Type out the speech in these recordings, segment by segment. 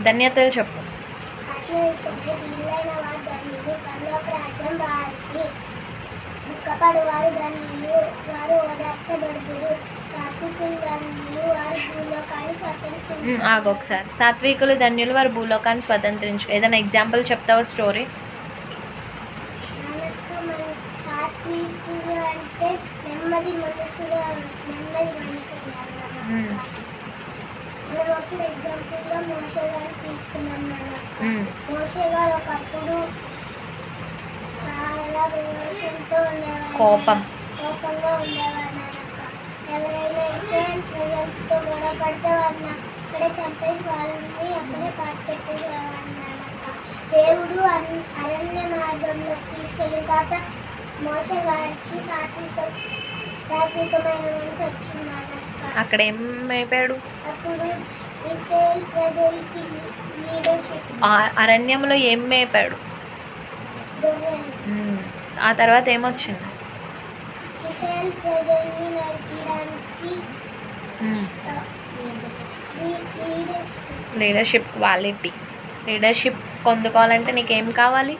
ధన్యతలు చెప్పు. ఆగు ఒకసారి. సాత్వికులు ధన్యులు, వారు భూలోకాన్ని స్వతంత్రించు. ఏదైనా ఎగ్జాంపుల్ చెప్తావా స్టోరీ? ఎగ్జాంపుల్గా మోషే గారు తీసుకున్నాం. మోషే గారు ఒకప్పుడు చాలా రోషంతో ఉండేవారు, కోపంగా ఉండేవారు. ఎవరైనా ఇస్రాయేల్ ప్రజలతో గొడవ పడితే వారిని అక్కడే చంపేసి వాళ్ళని అక్కడే పాతి పెట్టేసేవారు. దేవుడు అరణ్య మార్గంలో తీసుకెళ్ళిన తర్వాత మోషే గారికి సాత్వికమైన మనసు వచ్చిందన్నమాట. అక్కడ ఏమైపోయాడు? అప్పుడు ఇస్రాయేల్ ప్రజలకి లీడర్షిప్. అరణ్యంలో ఏం మేపాడు? ఆ తర్వాత ఏమొచ్చింది? ఇస్రాయేల్ ప్రజల్ని నడిపించడానికి లీడర్షిప్ క్వాలిటీ. లీడర్షిప్ పొందుకోవాలంటే నీకేం కావాలి?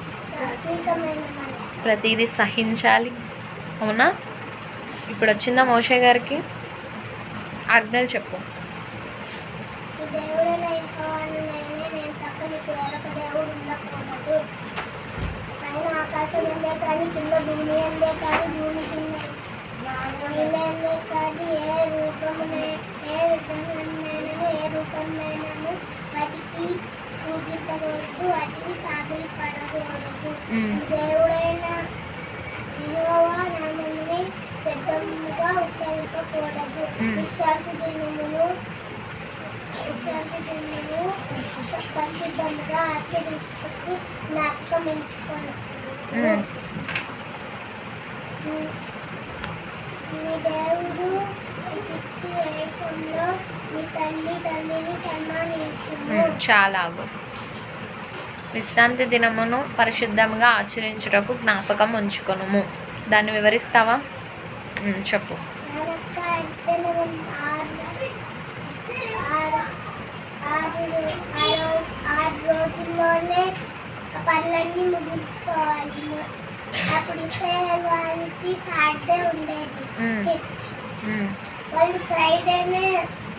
ప్రతిదీ సహించాలి. అవునా? ఇప్పుడు వచ్చిందా మోషే గారికి? ఆజ్ఞలు చెప్పు. ఆకాశం అందే కానీ కింద భూమి అందే కానీ భూమి కింద నీళ్ళందే కానీ ఏ విగ్రహమైనను ఏ రూపమైనను వాటికి పూజింపకూడదు, వాటిని సాగిలి పడకూడదు. దేవుడైన యెహోవా నామముని పెద్దముగా ఉచ్చరింపకూడదు. విశ్రాంతి దినమును పరిశుద్ధముగా ఆచరించుటకు జ్ఞాపకం ఉంచుకోను. మీ దేవుడు ఇచ్చి దేశంలో మీ తండ్రిని సన్మానించుము. చాలా విశ్రాంతి దినమును పరిశుద్ధంగా ఆచరించుటకు జ్ఞాపకం ఉంచుకొనుము. దాన్ని వివరిస్తావా? చెప్పు. ఆరు రోజుల్లోనే పనులన్నీ ముగించుకోవాలి. అప్పుడు ఇస్రాయేల్ వాళ్ళకి సాటర్డే ఉండేది చర్చ్. వాళ్ళు ఫ్రైడేనే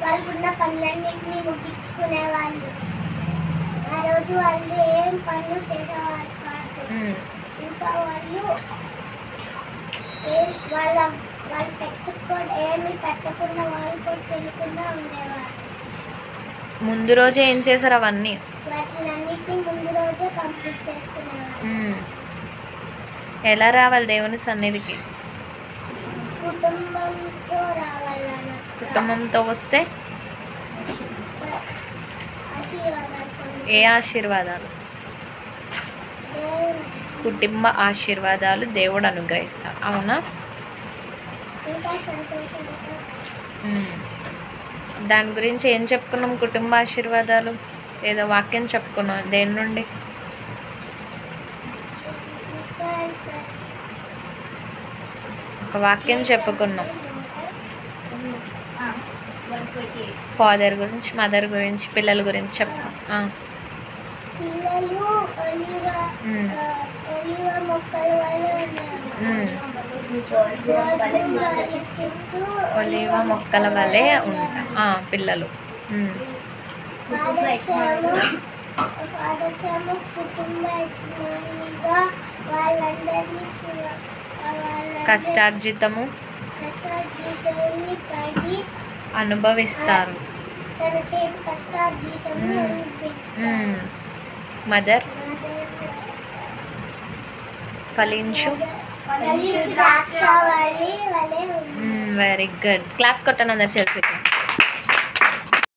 వాళ్ళకున్న పనులన్నింటినీ ముగించుకునేవాళ్ళు. ఆ రోజు వాళ్ళు ఏం పనులు చేసేవారు కాదు. ఇంకా వాళ్ళు ఏమి పెట్టకుండా వాళ్ళు కూడా తినకుండా ఉండేవారు. ముందు రోజే ఏం చేశారు? అవన్నీ వాటినన్నిటిని ముందు రోజే కంప్లీట్ చేసుకునేవారు. ఎలా రావాలి దేవుని సన్నిధికి? కుటుంబంతో రావాలన్న. కుటుంబంతో వస్తే ఏ ఆశీర్వాదాలు? కుటుంబ ఆశీర్వాదాలు దేవుడు అనుగ్రహిస్తాడు. అవునా? దాని గురించి ఏం చెప్పుకున్నాం? కుటుంబ ఆశీర్వాదాలు ఏదో వాక్యం చెప్పుకున్నాం. దేని నుండి? ఒక వాక్యం చెప్పుకున్నాం. ఫాదర్ గురించి, మదర్ గురించి, పిల్లల గురించి చెప్పు. ఒలీవ మొక్కల వలె ఉంటా పిల్లలు. కష్టార్జితము అనుభవిస్తారు. మదర్ ఫలించు. Very good. క్లాప్స్ కొట్టండి అందరు చేసి.